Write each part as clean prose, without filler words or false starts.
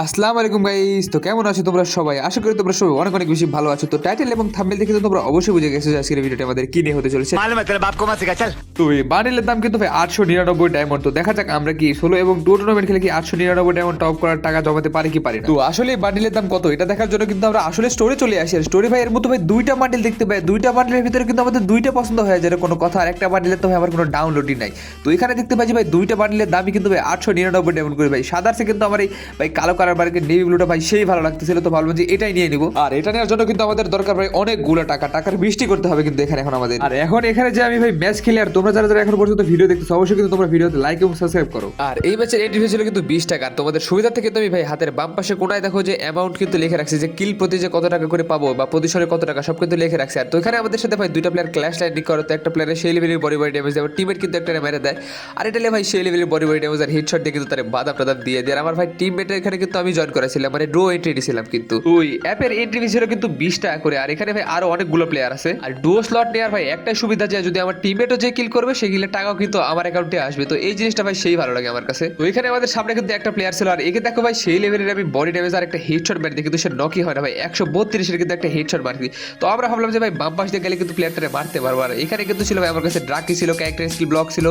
আসসালামু আলাইকুম গাইস। তো কেমন আছো তোমরা সবাই? আশা করি তোমরা সবাই অনেক অনেক বেশি ভালো আছো। তো টাইটেল এবং থাম্বনেল দেখে তো তোমরা অবশ্যই বুঝে গেছো যে আজকের ভিডিওটা আমাদের কি নিয়ে হতে চলেছে। मालूम है तेरे बाप को मत सिखा चल। তো এই বান্ডেলের দাম কিন্তু ভাই 899 ডায়মন্ড। তো দেখা যাক আমরা কি 16 এবং 2 টুর্নামেন্ট খেলে কি 899 ডায়মন্ড টপ করার টাকা জমাতে পারি কি পারি না। তো আসলে এই বান্ডেলের দাম কত এটা দেখার জন্য কিন্তু আমরা আসলে স্টোরে চলে আসি। আর স্টোরি ভাই এর মতো ভাই দুইটা বান্ডেল দেখতে পাই, দুইটা বান্ডেলের ভিতরে কিন্তু আমাদের দুইটা পছন্দ হয়ে যায় কোনো কথা। আর একটা বান্ডেলের তো ভাই আমার কোনো ডাউনলোডই নাই। তো এখানে দেখতে পাচ্ছি ভাই দুইটা বান্ডেলের দামই কিন্তু ভাই 899 ডায়মন্ড করে ভাই। সাদারসে কিন্তু আমার এই ভাই কালো কালার বারকে নেভি ব্লুটা ভাই সেই ভালো লাগতেছিল, তো ভাবলাম যে এটাই নিয়ে নিব। আর এটা নেওয়ার জন্য কিন্তু আমাদের দরকার ভাই অনেকগুলো টাকার বৃষ্টি করতে হবে কিন্তু এখানে এখন আমাদের। আর এখন এখানে যে আমি ভাই ম্যাচ খেলি, আর তোমরা যারা যারা এখন পর্যন্ত ভিডিও দেখতেছো অবশ্যই কিন্তু তোমরা ভিডিওতে লাইক এবং সাবস্ক্রাইব করো। আর এই ম্যাচের এন্ট্রি ফি ছিল কিন্তু 20 টাকা। আর তোমাদের সুবিধা থেকে তুমি ভাই হাতের বাম পাশে কোনায় দেখো যে অ্যামাউন্ট কিন্তু লিখে রাখছে যে কিল প্রতি যে কত টাকা করে পাবো বা পজিশনে কত টাকা সব কিন্তু লিখে রাখছে। আর তো এখানে আমাদের সাথে ভাই দুইটা প্লেয়ার ক্ল্যাশ লাইটিং করে, তো একটা প্লেয়ারের সেই লেভেলের বডি ড্যামেজ দেয়, টিমমেট কিন্তু একটা মেরে দেয়। আর এটা ভাই সেই লেভেলের বডি ড্যামেজ আর হেডশট দিয়ে কিন্তু তার বাদাম টাদাম দিয়ে দেয়। আর আমার ভাই টিমমেটের এখানে কিন্তু আমি জয়েন করেছিলাম, মানে ডো এন্ট্রি দিয়েছিলাম কিন্তু ওই অ্যাপের এন্ট্রি ফি ছিল কিন্তু 20 টাকা করে। আর এখানে ভাই আরো অনেকগুলো প্লেয়ার আছে। আর ডুও স্লট নেওয়ার ভাই একটাই সুবিধা যে যদি আমার টিমমেটও যে কিল করবে সেই কিলের টাকাও কিন্তু আমার অ্যাকাউন্টে আসবে। তো এই জিনিসটা ভাই সেই ভালো লাগে আমার কাছে। তো এখানে আমাদের সামনে কিন্তু একটা প্লেয়ার ছিল, আর একে দেখো ভাই সেই লেভেলের আমি বডি ড্যামেজ আর একটা হেডশট মারি দিই, কিন্তু সে নকি হয় না ভাই, 132 এর কিন্তু একটা হেডশট মারি দিই। তো আমরা ভাবলাম যে ভাই বাম পাশ দিয়ে গেলে কিন্তু প্লেয়ারটারে মারতে পারবো। আর এখানে কিন্তু ছিল ভাই আমার কাছে ড্রাকি ছিল, ক্যারেক্টার স্কিল ব্লক ছিল,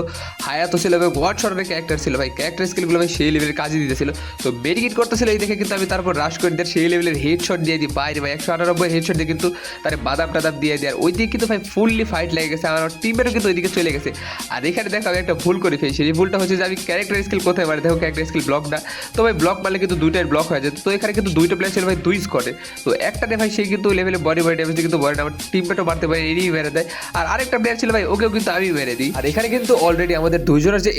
হায়াতো ছিল এবং ওয়ান শটের ক্যারেক্টার ছিল ভাই। ক্যারেক্টার স্কিলগুলো ভাই সেই লেভেলের কাজে দিতেছিল। তো মেডিকেট করতেছিল এই দেখে কিন্তু আমি তারপর রাশ করে দিয়ে সেই লেভেলের হেডশট দিয়ে দিই বাইরে ভাই, 198 হেডশট দিয়ে কিন্তু তার বাদাম টাদাম দিয়ে দেয়। আর ওই দিকে কিন্তু ভাই ফুললি ফাইট লেগে গেছে, আমার টিমেরও কিন্তু ওইদিকে চলে গেছে। আর এখানে দেখো আমি একটা ভুল করে ফেলছি। এই ভুলটা হচ্ছে যে আমি ক্যারেক্টার স্কিল কোথায় মারি, দেখো ক্যারেক্টার স্কিল ব্লক না, তো ভাই ব্লক মারলে কিন্তু দুইটাই ব্লক হয়ে যেত। তো এখানে কিন্তু দুইটা প্লেয়ার ছিল ভাই দুই স্কোয়াডে। তো একটা ভাই সেই কিন্তু লেভেলে বডি ড্যামেজ দিয়ে কিন্তু বডি আমার টিমমেটও মারতে পারে, এরই মেরে দেয়। আর আরেকটা প্লেয়ার ছিল ভাই ওকেও কিন্তু আমি মেরে দিই। আর এখানে কিন্তু অলরেডি আমাদের দুইজনের যে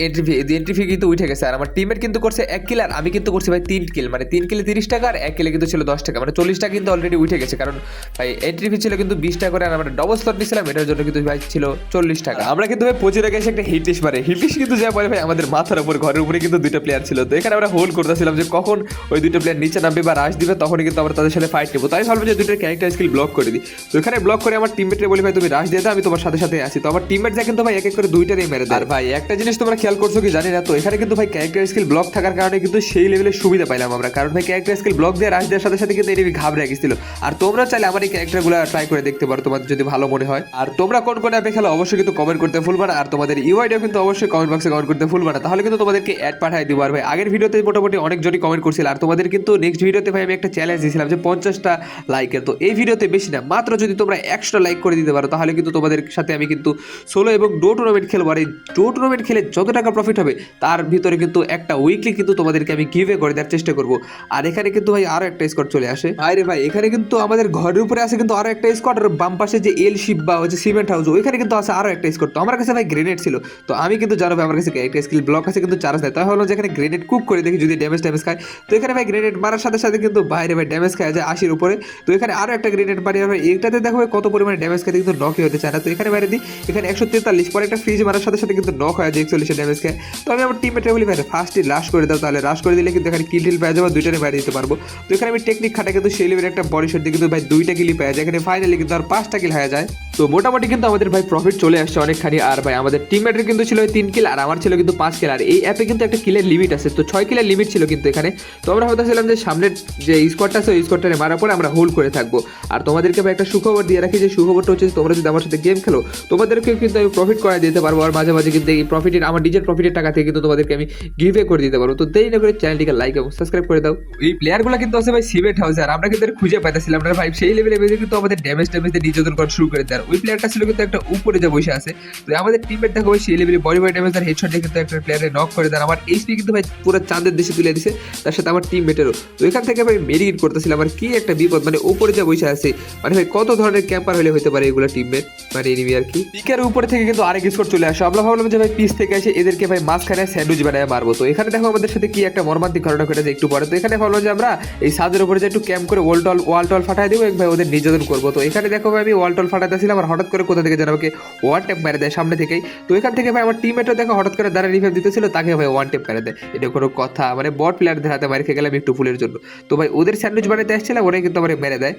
এন্ট্রি ফি কিন্তু উঠে গেছে। আর আমার টিমমেট কিন্তু করছে 1 কিল আর আমি কিন্তু করছি ভাই 3 কিল, মানে 3 কিলে 30 টাকা আর 1 কিলে কিন্তু ছিল 10 টাকা, মানে 40 টাকা কিন্তু অলরেডি উঠে গেছে। কারণ ভাই এন্ট্রি ফি ছিল কিন্তু 20 টাকা করে, আর আমরা ডবল স্লট নিয়েছিলাম এটার জন্য কিন্তু ভাই ছিল 40 টাকা। আমরা কিন্তু ভাই পচির আগে এসে একটা হিটলিশ মারে, হিটলিশ কিন্তু যা বলে ভাই আমাদের মাথার উপর ঘরের উপরে কিন্তু দুইটা প্লেয়ার ছিল। তো এখানে আমরা হোল্ড করতেছিলাম যে কখন ওই দুইটা প্লেয়ার নিচে নামবে বা রাশ দিবে, তখনই কিন্তু আমরা তাদের সাথে ফাইট নেবো। তাই ভাবলাম যে দুইটার ক্যারেক্টার স্কিল ব্লক করে দিই। তো এখানে ব্লক করে আমার টিমমেটরে বলি ভাই তুমি রাশ দিয়ে দাও, আমি তোমার সাথে সাথে আসি। তো আমার টিমমেট যা কিন্তু ভাই এক এক করে দুইটারই মেরে দেয়। আর ভাই একটা জিনিস তোমরা খেয়াল করছো কি জানি না, তো এখানে কিন্তু ভাই ক্যারেক্টার স্কিল ব্লক থাকার কারণে কিন্তু সেই লেভেলের সুবিধা পাইলাম আমরা, কারণ ভাই ক্যারেক্টার স্কিল ব্লক দিয়ে রাশ দেওয়ার সাথে সাথে কিন্তু এনিমি ঘাবড়ে গেছিল। আর তোমরা চাইলে আমার এই ক্যারেক্টারগুলো ট্রাই করে দেখতে পারো তোমাদের যদি ভালো মনে হয়। আর তোমরা কোন কোন অ্যাপে খেলো অবশ্যই কিন্তু কমেন্ট করতে ভুলবা না। আর তোমাদের ইউআইডিও কিন্তু অবশ্যই কমেন্ট বক্সে কমেন্ট করতে ভুলবা না, তাহলে কিন্তু তোমাদেরকে অ্যাড পাঠিয়ে দিব। আর ভাই আগের ভিডিওতে মোটামুটি অনেকজনই কমেন্ট করছিল, আর তোমাদের কিন্তু নেক্সট ভিডিওতে ভাই আমি একটা চ্যালেঞ্জ দিয়েছিলাম যে 50টা লাইকের। তো এই ভিডিওতে বেশি না, মাত্র যদি তোমরা 100 লাইক করে দিতে পারো তাহলে কিন্তু তোমাদের সাথে আমি কিন্তু সোলো এবং ডো টুর্নামেন্ট খেলবো। আর এই ডো টুর্নামেন্ট খেলে যত টাকা প্রফিট হবে তার ভিতরে কিন্তু একটা উইকলি কিন্তু তোমাদেরকে আমি গিভে করে দেওয়ার চেষ্টা করবো। আর এখানে কিন্তু ভাই আরো একটা স্কোয়াড চলে আসে। আরে ভাই এখানে কিন্তু আমাদের ঘরের উপরে আছে কিন্তু আরো একটা স্কোয়াড, আর বাম পাশে যে এল শিপ বা হচ্ছে সিমেন্ট হাউস ওইখানে কিন্তু আছে আরো একটা স্কোয়াড। তো আমার কাছে ভাই গ্রেনেড ছিল, তো আমি কিন্তু জানো ভাই আমার কাছে একটা স্কিল ব্লক আছে কিন্তু চার্জ দেয়। তাই হলো যেখানে গ্রেনেড কুক করে দেখি যদি ড্যামেজ খায়। তো এখানে ভাই গ্রেনেড মারার সাথে সাথে কিন্তু বাইরে ভাই ড্যামেজ খায় যায় 80 উপরে। তো এখানে আরো একটা গ্রেনেড মারি, আর এটাতে দেখো ভাই কত পরিমাণে ড্যামেজ খায়, কিন্তু নক হতে চায় না। তো এখানে বাইরে দিই, এখানে 143 পরে একটা ফ্রিজ মারার সাথে সাথে কিন্তু নক হয় যে 41 ড্যামেজ খায়। তো আমি আমার টিমমেটে বলি ভাই ফার্স্টে লাশ করে দাও, তাহলে রাশ করে দিলে কিন্তু এখানে কিল টিল পেয়ে যাবো, দুইটারে বাইরে দিতে পারবো। তো এখানে আমি টেকনিক খাটা কিন্তু সেই লেভেলের একটা বডি শট দিয়ে কিন্তু ভাই 2টা কিলই পেয়ে যায়, এখানে ফাইনালি কিন্তু আর 5টা কিল হয়ে যায়। তো মোটামুটি কিন্তু আমাদের ভাই প্রফিট চলে আসছে অনেকখানি। আর ভাই আমাদের টিমমেটের কিন্তু ছিল 3 কিল আর আমার ছিল কিন্তু 5 কিল। আর এই অ্যাপে কিন্তু একটা কিলের লিমিট আছে, তো 6 কিলের লিমিট ছিল কিন্তু এখানে। তো আমরা ভাবতেছিলাম যে সামনের যে স্কোয়াডটা আছে ওই স্কোয়াডটারে মারার পরে আমরা হোল্ড করে থাকবো। আর তোমাদেরকে ভাই একটা সুখবর দিয়ে রাখি, যে সুখবরটা হচ্ছে তোমরা যদি আমার সাথে গেম খেলো তোমাদেরকেও কিন্তু আমি প্রফিট করে দিতে পারবো। আর মাঝে মাঝে কিন্তু এই প্রফিটের আমার ডিজের প্রফিটের টাকা থেকে কিন্তু তোমাদেরকে আমি গিভে করে দিতে পারবো। তো দেরি না করে চ্যানেলটিকে লাইক এবং সাবস্ক্রাইব করে দাও। এই প্লেয়ারগুলো কিন্তু আছে ভাই সিমেন্ট হাউসে, আর আমরা কিন্তু খুঁজে পাইতেছিলাম না ভাই, সেই লেভেলে বেজে কিন্তু আমাদের ড্যামেজ দিয়ে নির্যাতন করা শুরু করে দেয়। ওই প্লেয়ারটা ছিল কিন্তু একটা উপরে যে বসে আছে। তো আমাদের টিমমেট দেখো ভাই সেই লেভেলে বডি ড্যামেজ আর হেডশট দিয়ে কিন্তু একটা প্লেয়ারে নক করে দেয়। আমার এইচপি কিন্তু ভাই পুরো চাঁদের দেশে তুলে দিছে, তার সাথে আমার টিমমেটেরও। তো এখান থেকে ভাই মেডিকেট করতেছিলাম, আর কি একটা বিপদ, মানে উপরে যে বসে আছে, মানে ভাই কত ধরনের ক্যাম্পার হলে হতে পারে এগুলো টিমমেট, মানে এনিমি আর কি। পিকের উপরে থেকে কিন্তু আরেক স্কোর চলে আসে। আমরা ভাবলাম যে ভাই পিস থেকে এসে এদেরকে ভাই মাঝখানে স্যান্ডউইচ বানায় মারবো। তো এখানে দেখো আমাদের সাথে কি একটা মর্মান্তিক ঘটনা ঘটেছে একটু পরে। তো এখানে ভাবলাম যে আমরা এই ছাদের উপরে যে একটু ক্যাম্প করে ওয়াল টল ফাটাই দিব এবং ভাই ওদের নির্যাতন করবো। তো এখানে দেখো ভাই আমি ওয়াল টল ফাটাতেছিলাম, আর হঠাৎ করে কোথা থেকে যেন আমাকে ওয়ান ট্যাপ মেরে দেয় সামনে থেকেই। তো এখান থেকে ভাই আমার টিমমেটও দেখো হঠাৎ করে দাঁড়া রিভাইভ দিতেছিল, তাকে ভাই ওয়ান ট্যাপ মেরে দেয়। এটা কোনো কথা, মানে বট প্লেয়ারদের হাতে মারি খেয়ে গেলাম একটু ফুলের জন্য। তো ভাই ওদের স্যান্ডউইচ বানাইতে আসছিলাম, ওরাই কিন্তু আমার মেরে দেয়।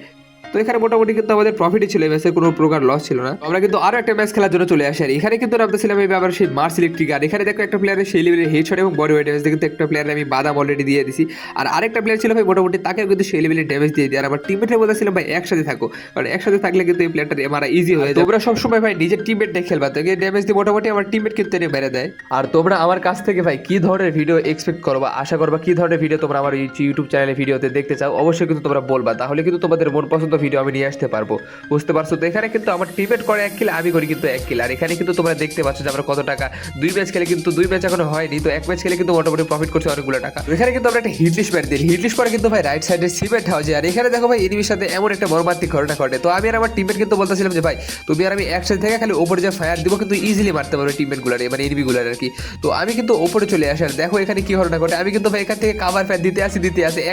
তো এখানে মোটামুটি কিন্তু আমাদের প্রফিটই ছিল, এই ম্যাচের কোনো প্রকার লস ছিল না। আমরা কিন্তু আরো একটা ম্যাচ খেলার জন্য চলে আসি, আর এখানে কিন্তু নামতেছিলাম আমি আবার সেই মার্স ইলেকট্রিক। আর এখানে দেখো একটা প্লেয়ারের সেই লেভেলের হেডশট এবং বডি ওয়েট ড্যামেজ কিন্তু একটা প্লেয়ারে আমি বাদাম অলরেডি দিয়ে দিছি, আর আরেকটা প্লেয়ার ছিল ভাই মোটামুটি তাকেও কিন্তু সেই লেভেলের ড্যামেজ দিয়ে দিই। আর আমার টিমমেটের মধ্যে ছিলাম ভাই একসাথে থাকো, কারণ একসাথে থাকলে কিন্তু এই প্লেয়ারটা মারা ইজি হয়ে যায়। তোমরা সবসময় ভাই নিজের টিমমেট নিয়ে খেলবা, তো ড্যামেজ দিয়ে মোটামুটি আমার টিমমেট কিন্তু এনে মেরে দেয়। আর তোমরা আমার কাছ থেকে ভাই কি ধরনের ভিডিও এক্সপেক্ট করবা, আশা করবা কি ধরনের ভিডিও তোমরা আমার ইউটিউব চ্যানেলে ভিডিওতে দেখতে চাও, অবশ্যই কিন্তু তোমরা বলবা, তাহলে কিন্তু তোমাদের মন পছন্দ ভিডিও আমি নিয়ে আসতে পারবো। বুঝতে পারছো? তো এখানে কিন্তু আমার টিমমেট করে 1 কিল, আমি করি কিন্তু 1 কিল। আর এখানে কিন্তু তোমরা দেখতে পাচ্ছ যে আমরা কত টাকা 2 ম্যাচ খেলে, কিন্তু 2 ম্যাচ এখনো হয়নি, তো 1 ম্যাচ খেলে কিন্তু মোটামুটি প্রফিট করছে অনেকগুলো টাকা। এখানে কিন্তু আমরা একটা হিটলিস্ট মেরে দিই, হিটলিস্ট পরে কিন্তু ভাই রাইট সাইডে সিমেন্ট হাউজে। আর এখানে দেখো ভাই এনিমির সাথে এমন একটা মর্মান্তিক ঘটনা ঘটে, তো আমি আর আমার টিমমেট কিন্তু বলতেছিলাম যে ভাই তুমি আর আমি একসাথে থেকে খালি ওপরে যে ফায়ার দিব কিন্তু ইজিলি মারতে পারবো টিমমেট গুলার, মানে এনিমি গুলার আর কি। তো আমি কিন্তু ওপরে চলে আসি, আর দেখো এখানে কি ঘটনা ঘটে, আমি কিন্তু ভাই এখান থেকে কাভার ফায়ার দিতে আসি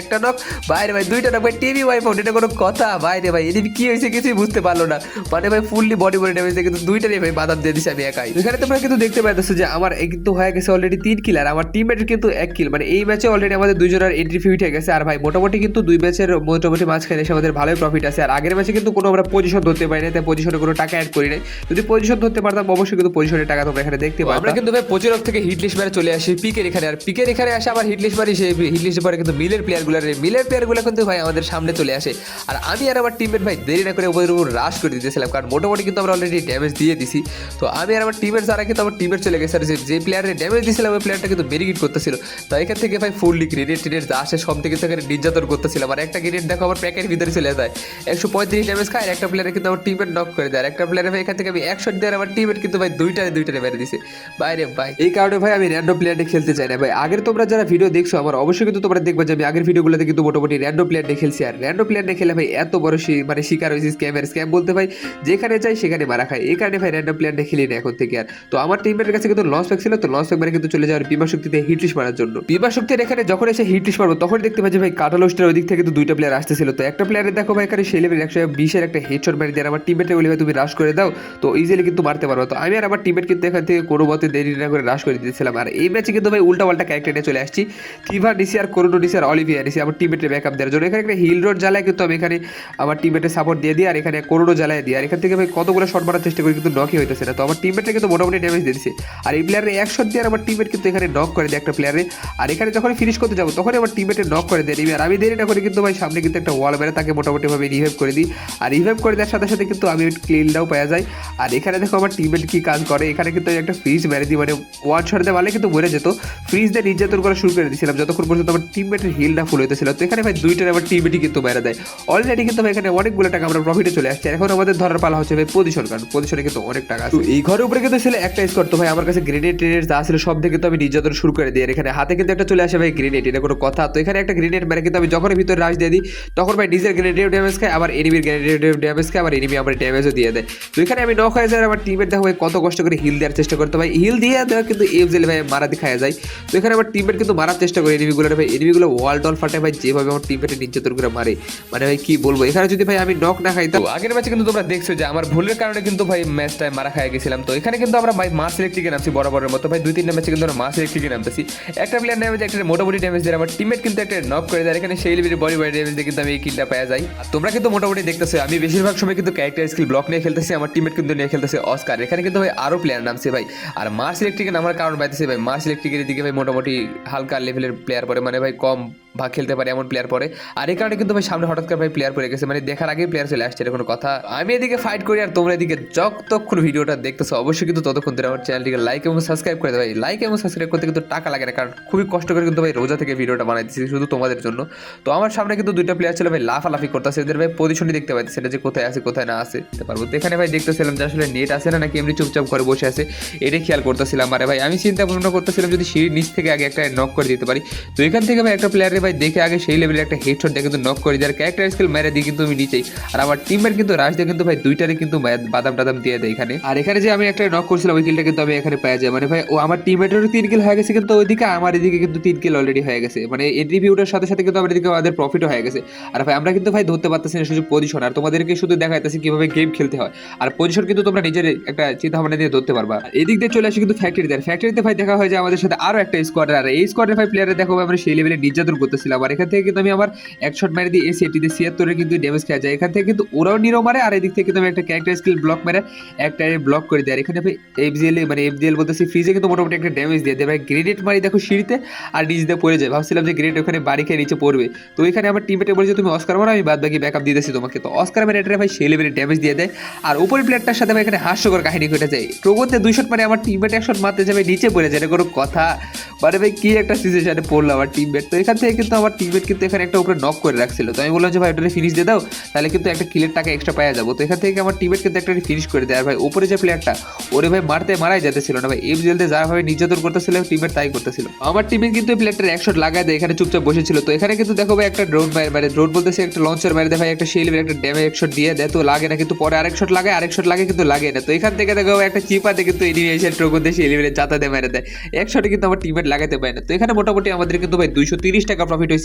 একটা নক, বাইরে ভাই 2টা নক, ভাই টিভি ওয়াইপ আউট, এটা কোনো কথা? বাইরে ভাই এনিমি কি হয়েছে কিছুই বুঝতে পারলো না, মানে ভাই ফুললি বডি ড্যামেজ কিন্তু 2টারই ভাই বাদাম দিয়ে দিছি আমি একাই। এখানে তোমরা কিন্তু দেখতে পাইতেছো যে আমার কিন্তু হয়ে গেছে অলরেডি 3 কিল, আর আমার টিমমেটের কিন্তু 1 কিল, মানে এই ম্যাচে অলরেডি আমাদের দুইজনের এন্ট্রি ফি উঠে গেছে। আর ভাই মোটামুটি কিন্তু 2 ম্যাচের মোটামুটি মাঝখানে এসে আমাদের ভালোই প্রফিট আছে। আর আগের ম্যাচে কিন্তু কোনো আমরা পজিশন ধরতে পারি না, তাই পজিশনে কোনো টাকা অ্যাড করি নাই। যদি পজিশন ধরতে পারতাম অবশ্যই কিন্তু পজিশনের টাকা তোমরা এখানে দেখতে পারো। আমরা কিন্তু ভাই 25 থেকে হিটলিস্ট মেরে চলে আসি পিকের এখানে, আর পিকের এখানে আসে আবার হিটলিস্ট মারি, সেই হিটলিস্ট পরে কিন্তু মিলের প্লেয়ারগুলো কিন্তু ভাই আমাদের সামনে চলে আসে। আর আমি আর আমার টিমমেট ভাই দেরি না করে ওদের উপর রাশ করে দিতেছিলাম, কারণ মোটামুটি কিন্তু আমরা অলরেডি ড্যামেজ দিয়ে দিছি। তো আমি আর আমার টিমের যারা কিন্তু আমার টিমের চলে গেছে, আর যে প্লেয়ারের ড্যামেজ দিয়েছিলাম ওই প্লেয়ারটা কিন্তু বেরিগেট করতেছিল। তো এখান থেকে ভাই ফুললি গ্রেনেড যা আসে সব থেকে নির্যাতন করতেছিলাম। আর একটা গ্রেনেড দেখো আমার প্যাকের ভিতরে চলে যায়, 135 ড্যামেজ খায়, আর একটা প্লেয়ারে কিন্তু আমার টিমের নক করে দেয়। আর একটা প্লেয়ারে ভাই এখান থেকে আমি 1 শট দিয়ে আমার টিমের কিন্তু ভাই দুইটারে মেরে দিছে বাইরে ভাই। এই কারণে ভাই আমি র্যান্ডম প্লেয়ারে খেলতে চাই না ভাই। আগের তোমরা যারা ভিডিও দেখছো আমার অবশ্যই কিন্তু তোমরা দেখবে যে আমি আগের ভিডিওগুলোতে কিন্তু মোটামুটি র্যান্ডম প্লেয়ার নিয়ে খেলছি। আর র্যান্ডম প্লেয়ার নিয়ে খেলে ভাই এত বড় মানে শিকার হয়েছে স্ক্যাম বলতে ভাই যেখানে যাই সেখানে মারা খায়, এই কারণে ভাই র্যান্ডম প্লেয়ার নিয়ে খেলি না এখন থেকে। আর তো আমার টিমের কাছে কিন্তু লস প্যাক ছিল, তো লস প্যাক মানে কিন্তু চলে যাওয়ার বিমা শক্তিতে হিটলিস্ট মারার জন্য। বিমা শক্তির এখানে যখন এসে হিটলিস্ট মারবো তখন দেখতে পাচ্ছি ভাই কাটালোস্টের ওই দিক থেকে কিন্তু 2টা প্লেয়ার আসতেছিল। তো একটা প্লেয়ারের দেখো ভাই এখানে সেই লেভেল 120-এর একটা হেডশট মেরে দিয়ে আমার টিমমেটে বলি ভাই তুমি রাশ করে দাও, তো ইজিলি কিন্তু মারতে পারবো। তো আমি আর আমার টিমমেট কিন্তু এখান থেকে কোনো মতে দেরি না করে রাশ করে দিয়েছিলাম। আর এই ম্যাচে কিন্তু ভাই উল্টা পাল্টা ক্যারেক্টার নিয়ে চলে আসছি, ফিভা নিসি আর করোনো নিসি আর অলিভিয়া নিসি আমার টিমমেটের ব্যাকআপ দেওয়ার জন্য। এখানে একটা হিল রোড জ্বালায় কিন্তু আমি এখানে আমার টিমমেটের সাপোর্ট দিয়ে দিই, আর এখানে করোনো জ্বালায় দিই। আর এখান থেকে ভাই কতগুলো শট মারার চেষ্টা করি কিন্তু নকই হইতেছে না, তো আমার টিমমেটটা কিন্তু মোটামুটি ড্যামেজ দিয়েছে। আর এই প্লেয়ারের 1 শট দিয়ে আমার টিমমেট কিন্তু এখানে নক করে দেয় একটা প্লেয়ারে। আর এখানে যখন ফিনিশ করতে যাবো তখন আমার টিমমেটের নক করে দেয়। আর আমি দেরি না করে কিন্তু ভাই সামনে কিন্তু একটা ওয়াল মেরে তাকে মোটামুটি ভাবে রিভাইভ করে দিই। আর রিভাইভ করে দেওয়ার সাথে সাথে কিন্তু আমি ক্লিনটাও পাওয়া যায়। আর এখানে দেখো আমার টিমমেট কি কাজ করে, এখানে কিন্তু একটা ফ্রিজ মেরে দিই, মানে ওয়ান শট দিয়ে মারলে কিন্তু মরে যেত, ফ্রিজ দিয়ে নির্যাতন করা শুরু করে দিয়েছিলাম যতক্ষণ পর্যন্ত আমার টিমমেটের হিলটা ফুল হইতেছিল। তো এখানে ভাই 2টার আমার টিমমেটই কিন্তু মেরে দেয় অলরেডি, কিন্তু ভাই এখানে অনেকগুলো টাকা আমরা প্রফিটে চলে আসছে। এখন আমাদের ধরার পালা হচ্ছে ভাই পজিশন, কারণ পজিশনে কিন্তু অনেক টাকা আছে। এই ঘরের উপরে কিন্তু ছিল একটা স্কোর, তো ভাই আমার কাছে গ্রেনেড যা ছিল সব থেকে তো আমি নির্যাতন শুরু করে দিই। এখানে হাতে কিন্তু একটা চলে আসে ভাই গ্রেনেড, এটা কোনো কথা? তো এখানে একটা গ্রেনেড মেরে কিন্তু আমি যখন ভিতরে রাশ দিয়ে দিই তখন ভাই নিজের গ্রেনেডেও ড্যামেজ খায়, আবার এনিমির গ্রেনেডেও ড্যামেজ খায়, আবার এনিমি আমার ড্যামেজও দিয়ে দেয়। তো এখানে আমি নক হয়ে যায়, আমার টিমমেট দেখো ভাই কত কষ্ট করে হিল দেওয়ার চেষ্টা করতে, ভাই হিল দিয়ে দেওয়া কিন্তু এফজেল ভাই মারাতে খাওয়া যায়। তো এখানে আমার টিমমেট কিন্তু মারার চেষ্টা করে এনিমিগুলো, ভাই এনিমিগুলো ওয়াল টল ফাটে ভাই যেভাবে আমার টিমমেটে নির্যাতন করে মারে, মানে ভাই কি বলবো। এখানে যদি ভাই আমি নক না খাই, তো আগের ম্যাচে কিন্তু তোমরা দেখছো যে আমার ভুলের কারণে কিন্তু ভাই ম্যাচটায় মারা খাই গেছিলাম। তো এখানে কিন্তু আমরা ভাই মার্স ইলেকট্রিকে নামছি বরাবরের মতো, ভাই 2-3টা ম্যাচে কিন্তু আমরা মার্স ইলেকট্রিকে নামতেছি। একটা প্লেয়ার ড্যামেজ, একটা মোটামুটি ড্যামেজ দিয়ে আমার টিমমেট কিন্তু একটা নক করে দেয়। এখানে সেই লেভেলের বডি ড্যামেজ দিয়ে কিন্তু আমি এই কিলটা পাওয়া যায়। আর তোমরা কিন্তু মোটামুটি দেখতেছো আমি বেশিরভাগ সময় কিন্তু ক্যারেক্টার স্কিল ব্লক নিয়ে খেলতেছি, আমার টিমমেট কিন্তু নিয়ে খেলতেছে অস্কার। এখানে কিন্তু ভাই আরো প্লেয়ার নামছে ভাই, আর মার্স ইলেকট্রিকে নামার কারণ পাইতেছে ভাই মার্স ইলেকট্রিকের দিকে ভাই মোটামুটি হালকা লেভেলের প্লেয়ার পরে, মানে ভাই কম ভাগ খেলতে পারে এমন প্লেয়ার পরে। আর এই কারণে কিন্তু ভাই সামনে হঠাৎ করে ভাই প্লেয়ার পড়ে গেছে, মানে দেখার আগেই প্লেয়ার চলে আসছে, এটা কোনো কথা? আমি এদিকে ফাইট করি আর তোমরা এদিকে যতক্ষণ ভিডিওটা দেখতেছো অবশ্যই কিন্তু ততক্ষণ ধরে আমার চ্যানেলটিকে লাইক এবং সাবস্ক্রাইব করে দেবে। লাইক এবং সাবস্ক্রাইব করতে কিন্তু টাকা লাগে না, কারণ খুবই কষ্ট করে কিন্তু ভাই রোজা থেকে ভিডিওটা বানাইতেছি শুধু তোমাদের জন্য। তো আমার সামনে কিন্তু 2টা প্লেয়ার ছিল ভাই লাফালাফি করতেছে, এদের ভাই পজিশনই দেখতে পাইতেছে না যে কোথায় আছে কোথায় না আছে দেখতে পারবো। তো এখানে ভাই দেখতেছিলাম যে আসলে নেট আছে না নাকি এমনি চুপচাপ করে বসে আছে, এটাই খেয়াল করতেছিলাম। আরে ভাই আমি চিন্তা ভাবনা করতেছিলাম যদি সিঁড়ির নিচ থেকে আগে একটা নক করে দিতে পারি। তো এখান থেকে ভাই একটা প্লেয়ারে ভাই দেখে আগে সেই লেভেলের একটা হেডশট দিয়ে কিন্তু নক করে দেয়, ক্যারেক্টার স্কিল মেরে দিই কিন্তু আমি নিচেই। আর আমার টিমের কিন্তু রাশ দিয়ে কিন্তু ভাই 2টারে কিন্তু বাদাম টাদাম দিয়ে দেয় এখানে। আর এখানে যে আমি একটা নক করছিলাম ওই কিলটা কিন্তু আমি এখানে পেয়ে যাই, মানে ভাই ও আমার টিমমেটেরও 3 কিল হয়ে গেছে, কিন্তু ওইদিকে আমার এদিকে কিন্তু 3 কিল অলরেডি হয়ে গেছে, মানে এন্ট্রি ভিউটার সাথে সাথে কিন্তু আমাদের এদিকে আমাদের প্রফিটও হয়ে গেছে। আর ভাই আমরা কিন্তু ভাই ধরতে পারতেছি না শুধু পজিশন, আর তোমাদেরকে শুধু দেখাইতেছি কিভাবে গেম খেলতে হয়। আর পজিশন কিন্তু তোমরা নিজের একটা চিন্তা ভাবনা দিয়ে ধরতে পারবা। এদিক দিয়ে চলে আসি কিন্তু ফ্যাক্টরিতে ভাই দেখা হয় যে আমাদের সাথে আরো একটা স্কোয়াডের, আর এই স্কোয়াডের ভাই প্লেয়ারে দেখো আমরা সেই লেভেলে নির্যাতন করতে করতেছিলাম। আর এখান থেকে কিন্তু আমি আমার এক শট মেরে দিয়ে এসি এটিতে 76 কিন্তু ড্যামেজ খেয়ে যায়। এখান থেকে কিন্তু ওরাও নিরো মারে, আর এদিক থেকে কিন্তু আমি একটা ক্যারেক্টার স্কিল ব্লক মেরে একটা ব্লক করে দেয়। আর এখানে ভাই এফজিএল মানে এফজিএল বলতেছি ফ্রিজে কিন্তু মোটামুটি একটা ড্যামেজ দিয়ে দেয় ভাই। গ্রেনেড মারি দেখো সিঁড়িতে আর নিচ দিয়ে পড়ে যায়। ভাবছিলাম যে গ্রেনেড ওখানে বাড়ি খেয়ে নিচে পড়বে, তো এখানে আমার টিমমেটে বলেছে তুমি অস্কার মারো, আমি বাদ বাকি ব্যাকআপ দিতেছি তোমাকে। তো অস্কার মেরে এটা ভাই সেই লেভেলের ড্যামেজ দিয়ে দেয়। আর উপরের প্লেয়ারটার সাথে ভাই এখানে হাস্যকর কাহিনী ঘটে যায়। ট্রোগনতে 2 শট মারে আমার টিমমেট 1 শট মারতে যাবে নিচে পড়ে যায়, এটা কোনো কথা? মানে ভাই কি একটা সিচুয়েশনে পড়লো আমার টিমমেট। তো এখান থেকে কিন্তু আমার টিমমেট কিন্তু এখানে একটা উপরে নক করে রাখছিল। তো আমি বললাম যে ভাই ওটাকে ফিনিশ দিয়ে দাও, তাহলে কিন্তু একটা কিলের টাকা এক্সট্রা পাওয়া যাবো। তো এখান থেকে আমার টিমমেট কিন্তু একটা ফিনিশ করে দেয়। আর ভাই উপরে যে প্লেয়ারটা ওরে ভাই মারাই যেতেছিল না ভাই, এফজিএলতে যা ভাবে নির্যাতন করতেছিল টিমমেট তাই করতেছিল। আমার টিমে কিন্তু এই প্লেয়ারটার 1 শট লাগায় দেয়, এখানে চুপচাপ বসেছিল। তো এখানে কিন্তু দেখো ভাই একটা ড্রোন মানে ড্রোন বলতেছে একটা লঞ্চার মেরে দেয় ভাই, একটা সেই লেভেলের একটা ড্যামেজ 1 শট দিয়ে দেয়, তো লাগে না। কিন্তু পরে আরেক শট লাগায়, আরেক শট লাগে কিন্তু লাগে না। তো এখান থেকে দেখো ভাই একটা চিপাতে কিন্তু এনিমেশন ট্রোগন দিয়ে সেই লেভেলের চাতা দিয়ে মেরে দেয়। 1 শটে কিন্তু আমার টিমমেট লাগাতে পারে না। তো এখানে মোটামুটি আমাদের কিন্তু ভাই 230 টাকা প্রফিট হয়েছে।